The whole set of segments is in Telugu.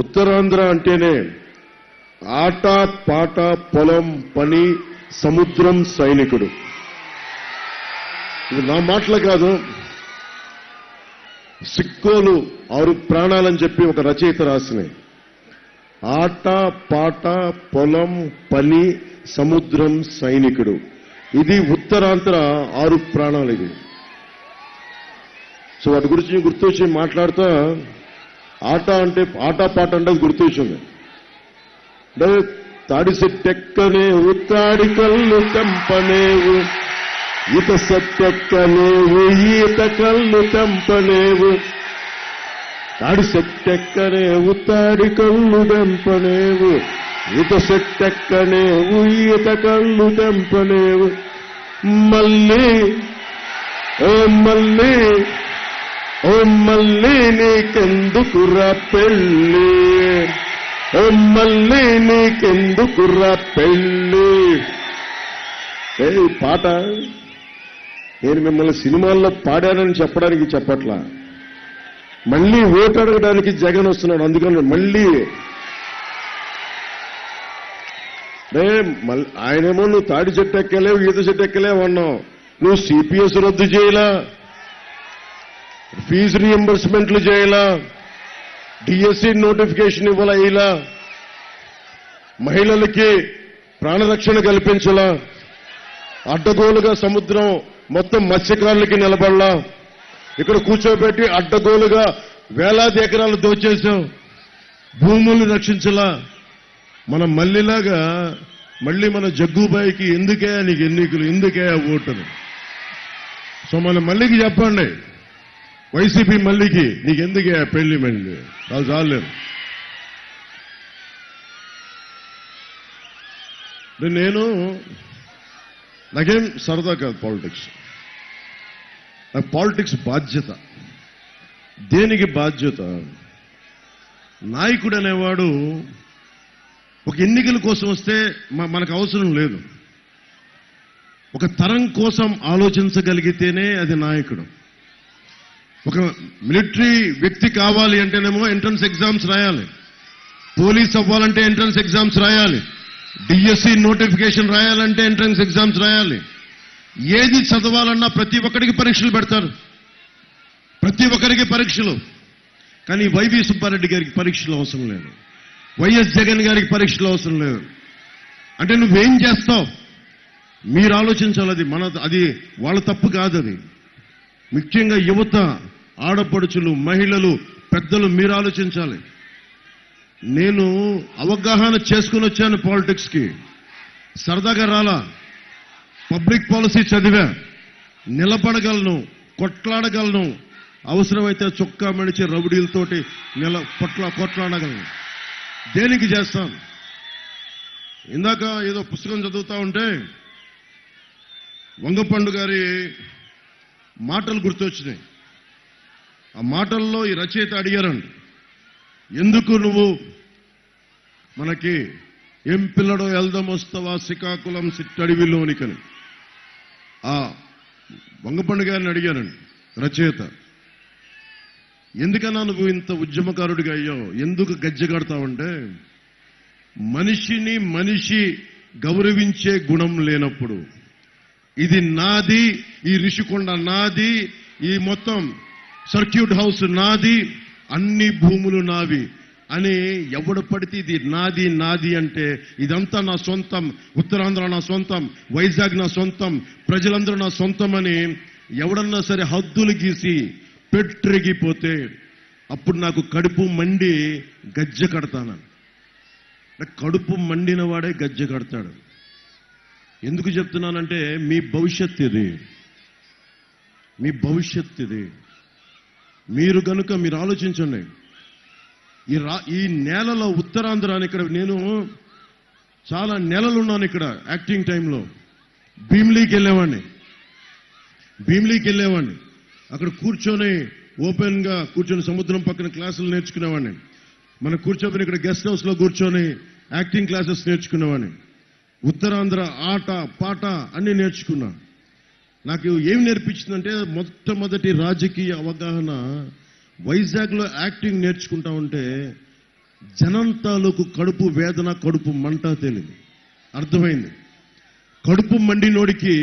ఉత్తరాంధ్ర అంటేనే ఆట పాట పొలం పని సముద్రం సైనికుడు. ఇది నా మాటలు కాదు, సిక్కోలు 6 ప్రాణాలని చెప్పి ఒక రచయిత రాసినాయి. ఆట పాట పొలం పని సముద్రం సైనికుడు, ఇది ఉత్తరాంధ్ర 6 ప్రాణాలు. ఇది సో వాటి గురించి గుర్తొచ్చి మాట్లాడుతా, ఆట అంటే ఆట పాట అంటే గుర్తొచ్చింది. తాడి సెట్టెక్కనేవు తాడి కళ్ళు తెంపనేవు, ఈత సెట్టెక్కనేవు ఈత కళ్ళు తెంపనేవు, తాడి సెట్టెక్కనేవు తాడి కళ్ళు తెంపనేవు, ఈత సెట్టెక్కనేవు ఈత కళ్ళు తెంపనేవు. మళ్ళీ ఓ మళ్ళీ ఓ మళ్ళీ నీకెందుకురా పెళ్ళి, ఓ మళ్ళీ నీకెందుకురా పెళ్ళి. ఏ పాట నేను మిమ్మల్ని సినిమాల్లో పాడానని చెప్పడానికి చెప్పట్లా, మళ్ళీ ఓటు అడగడానికి జగన్ వస్తున్నాడు. అందుకని మళ్ళీ ఆయనేమో నువ్వు తాడి చెట్టు ఎక్కలేవు ఈత చెట్టు ఎక్కలేవు అన్నావు, నువ్వు సిపిఎస్ రద్దు చేయలా, ఫీజు రీఎంబర్స్మెంట్లు చేయాలా, డిఎస్సి నోటిఫికేషన్ ఇవ్వాలా, మహిళలకి ప్రాణరక్షణ కల్పించాలా, అడ్డగోలుగా సముద్రం మొత్తం మత్స్యకారులకి నిలబడలా, ఇక్కడ కూర్చోబెట్టి అడ్డగోలుగా వేలాది ఎకరాలు దోచేశాం, భూముల్ని రక్షించలా. మనం మళ్ళీలాగా మళ్ళీ మన జగ్గుబాయికి ఎందుకే నీకు ఎన్నికలు, ఎందుకే ఓటులు. సో మనం మళ్ళీకి చెప్పండి, వైసీపీ మళ్ళీకి నీకెందుకే పెళ్లి మళ్ళీ వాళ్ళు చాలేరు. నేను నాకేం సరదా కాదు పాలిటిక్స్, నాకు పాలిటిక్స్ బాధ్యత. దేనికి బాధ్యత? నాయకుడు అనేవాడు ఒక ఎన్నికల కోసం వస్తే మనకు అవసరం లేదు, ఒక తరం కోసం ఆలోచించగలిగితేనే అది నాయకుడు. ఒక మిలిటరీ వ్యక్తి కావాలి అంటేనేమో ఎంట్రన్స్ ఎగ్జామ్స్ రాయాలి, పోలీస్ అవ్వాలంటే ఎంట్రన్స్ ఎగ్జామ్స్ రాయాలి, డిఎస్సి నోటిఫికేషన్ రాయాలంటే ఎంట్రన్స్ ఎగ్జామ్స్ రాయాలి. ఏది చదవాలన్నా ప్రతి ఒక్కరికి పరీక్షలు పెడతారు, ప్రతి ఒక్కరికి పరీక్షలు. కానీ వైవి సుబ్బారెడ్డి గారికి పరీక్షలు అవసరం లేదు, వైఎస్ జగన్ గారికి పరీక్షలు అవసరం లేదు. అంటే నువ్వేం చేస్తావు మీరు ఆలోచించాలి. అది వాళ్ళ తప్పు కాదు. అది ముఖ్యంగా యువత, ఆడపడుచులు, మహిళలు, పెద్దలు మీరు ఆలోచించాలి. నేను అవగాహన చేసుకుని వచ్చాను పాలిటిక్స్కి, సరదాగా రాలా. పబ్లిక్ పాలసీ చదివా, నిలబడగలను, కొట్లాడగలను, అవసరమైతే చొక్కా మడిచి రౌడీలతోటి కొట్లాడగలను. దేనికి చేస్తాను? ఇందాక ఏదో పుస్తకం చదువుతా ఉంటే వంగపండు గారి మాటలు గుర్తొచ్చినాయి. ఆ మాటల్లో ఈ రచయిత అడిగారండి, ఎందుకు నువ్వు మనకి ఏం పిల్లడో ఎల్దమొస్తవా శ్రీకాకుళం సిట్టడివిలోనికని ఆ వంగపండు గారిని అడిగారండి రచయిత. ఎందుకన్నా నువ్వు ఇంత ఉద్యమకారుడిగా అయ్యావు, ఎందుకు గజ్జె కడతావంటే, మనిషిని మనిషి గౌరవించే గుణం లేనప్పుడు, ఇది నాది, ఈ రిషికొండ నాది, ఈ మొత్తం సర్క్యూట్ హౌస్ నాది, అన్ని భూములు నావి అని ఎవడు పడితే ఇది నాది నాది అంటే ఇదంతా నా సొంతం, ఉత్తరాంధ్ర నా సొంతం, వైజాగ్ నా సొంతం, ప్రజలందరూ నా సొంతం అని ఎవడన్నా సరే హద్దులు గీసి పెట్రెగిపోతే అప్పుడు నాకు కడుపు మండి గజ్జె కడతాను. కడుపు మండిన వాడే గజ్జె కడతాడు. ఎందుకు చెప్తున్నానంటే మీ భవిష్యత్ ఇది, మీ భవిష్యత్ ఇది. మీరు కనుక మీరు ఆలోచించండి. ఈ నేలలో ఉత్తరాంధ్ర ఇక్కడ నేను చాలా నెలలున్నాను. ఇక్కడ యాక్టింగ్ టైంలో భీమిలీకి వెళ్ళేవాడిని, అక్కడ కూర్చొని ఓపెన్ గా కూర్చొని సముద్రం పక్కన క్లాసులు నేర్చుకునేవాడిని. మనం కూర్చొని ఇక్కడ గెస్ట్ హౌస్ లో కూర్చొని యాక్టింగ్ క్లాసెస్ నేర్చుకునేవాడిని. ఉత్తరాంధ్ర ఆట పాట అన్ని నేర్చుకున్నా. నాకు ఏం నేర్పించిందంటే మొట్టమొదటి రాజకీయ అవగాహన వైజాగ్లో యాక్టింగ్ నేర్చుకుంటా ఉంటే జనం తాలూకు కడుపు వేదన, కడుపు మంట తెలియదు. అర్థమైంది. కడుపు మండినోడికి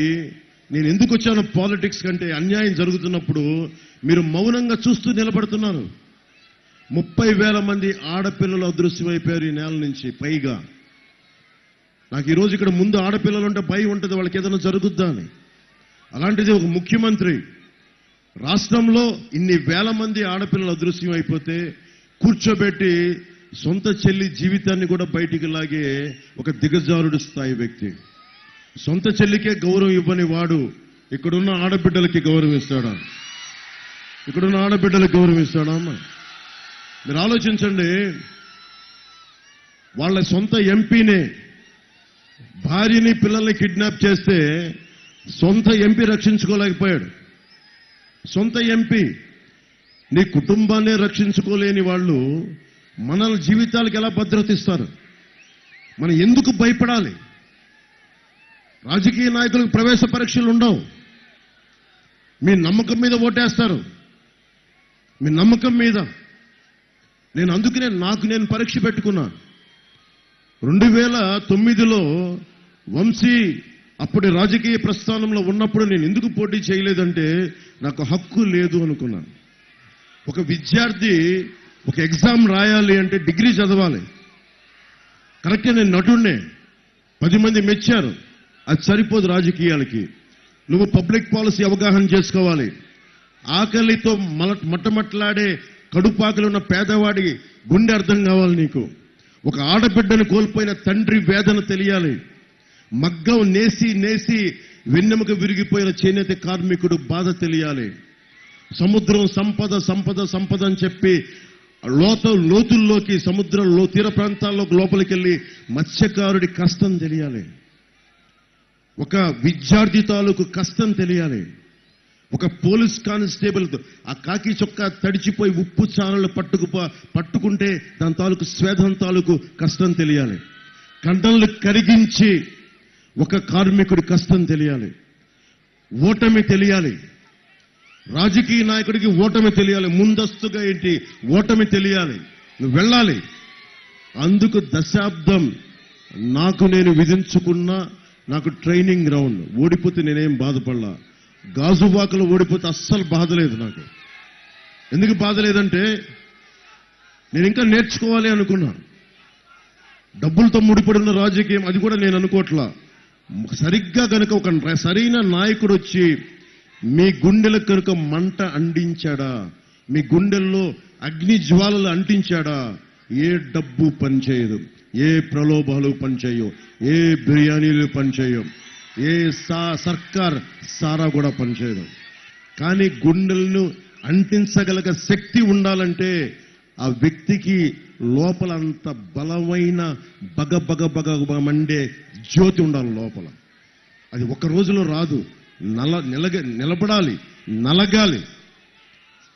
నేను ఎందుకు వచ్చాను పాలిటిక్స్ కంటే, అన్యాయం జరుగుతున్నప్పుడు మీరు మౌనంగా చూస్తూ నిలబడుతున్నారు. 30,000 మంది ఆడపిల్లలు అదృశ్యమైపోయారు ఈ నేల నుంచి పైగా. నాకు ఈరోజు ఇక్కడ ముందు ఆడపిల్లలు ఉంటే భయం ఉంటుంది, వాళ్ళకి ఏదైనా జరుగుద్దా అని. అలాంటిది ఒక ముఖ్యమంత్రి రాష్ట్రంలో ఇన్ని వేల మంది ఆడపిల్లలు అదృశ్యం అయిపోతే కూర్చోబెట్టి సొంత చెల్లి జీవితాన్ని కూడా బయటికి లాగే ఒక దిగజారుడు స్థాయి వ్యక్తి. సొంత చెల్లికే గౌరవం ఇవ్వని వాడు ఇక్కడున్న ఆడబిడ్డలకి గౌరవం ఇస్తాడా? ఇక్కడున్న ఆడబిడ్డలకు గౌరవం ఇస్తాడా అమ్మా? మీరు ఆలోచించండి. వాళ్ళ సొంత ఎంపీనే, భార్యని పిల్లల్ని కిడ్నాప్ చేస్తే సొంత ఎంపీ రక్షించుకోలేకపోయాడు. సొంత ఎంపీ. నీ కుటుంబాన్ని రక్షించుకోలేని వాళ్ళు మన జీవితాలకు ఎలా భద్రత ఇస్తారు? మనం ఎందుకు భయపడాలి? రాజకీయ నాయకులకు ప్రవేశ పరీక్షలు ఉండవు. మీ నమ్మకం మీద ఓటేస్తారు. మీ నమ్మకం మీద. నేను అందుకనే నేను పరీక్ష పెట్టుకున్నా. 2009లో వంశీ అప్పటి రాజకీయ ప్రస్థానంలో ఉన్నప్పుడు నేను ఎందుకు పోటీ చేయలేదంటే నాకు హక్కు లేదు అనుకున్నాను. ఒక విద్యార్థి ఒక ఎగ్జామ్ రాయాలి అంటే డిగ్రీ చదవాలి. కరెక్టే, నేను నటుడినే, 10 మంది మెచ్చారు. అది సరిపోదు రాజకీయాలకి. నువ్వు పబ్లిక్ పాలసీ అవగాహన చేసుకోవాలి. ఆకలితో మట్టమట్లాడే కడుపాకలు ఉన్న పేదవాడి గుండె అర్థం కావాలి నీకు. ఒక ఆడబిడ్డను కోల్పోయిన తండ్రి వేదన తెలియాలి. మగ్గం నేసి వెన్నెముక విరిగిపోయిన చేనేత కార్మికుడు బాధ తెలియాలి. సముద్రం సంపద అని చెప్పి లోతుల్లోకి, సముద్రంలో తీర ప్రాంతాల్లోకి లోపలికి వెళ్ళి మత్స్యకారుడి కష్టం తెలియాలి. ఒక విద్యార్థి తాలూకు కష్టం తెలియాలి. ఒక పోలీస్ కానిస్టేబుల్ ఆ కాకి చొక్కా తడిచిపోయి ఉప్పు చారలు పట్టుకుంటే దాని తాలూకు స్వేదం తాలూకు కష్టం తెలియాలి. కండలు కరిగించి ఒక కార్మికుడి కష్టం తెలియాలి. ఓటమి తెలియాలి. రాజకీయ నాయకుడికి ఓటమి తెలియాలి. ముందస్తుగా ఏంటి ఓటమి తెలియాలి. నువ్వు వెళ్ళాలి. అందుకు దశాబ్దం నేను విధించుకున్న నాకు ట్రైనింగ్ గ్రౌండ్. ఓడిపోతే నేనేం బాధపడలా. గాజువాకలో ఓడిపోతే అస్సలు బాధ లేదు నాకు. ఎందుకు బాధ లేదంటే నేను ఇంకా నేర్చుకోవాలి అనుకున్నా. డబ్బులతో ముడిపడిన రాజకీయం అది కూడా నేను అనుకోవట్లా. సరిగ్గా కనుక ఒక సరైన నాయకుడు వచ్చి మీ గుండెలకు కనుక మంట అంటించాడా, మీ గుండెల్లో అగ్ని జ్వాలలు అంటించాడా, ఏ డబ్బు పనిచేయదు, ఏ ప్రలోభాలు పనిచేయవు, ఏ బిర్యానీలు పనిచేయవు, ఏ సర్కార్ సారా కూడా పనిచేయదు. కానీ గుండెలను అంటించగలగ శక్తి ఉండాలంటే ఆ వ్యక్తికి లోపల అంత బలమైన బగ మండే జ్యోతి ఉండాలి లోపల. అది ఒక రోజులో రాదు. నిలబడాలి, నలగాలి.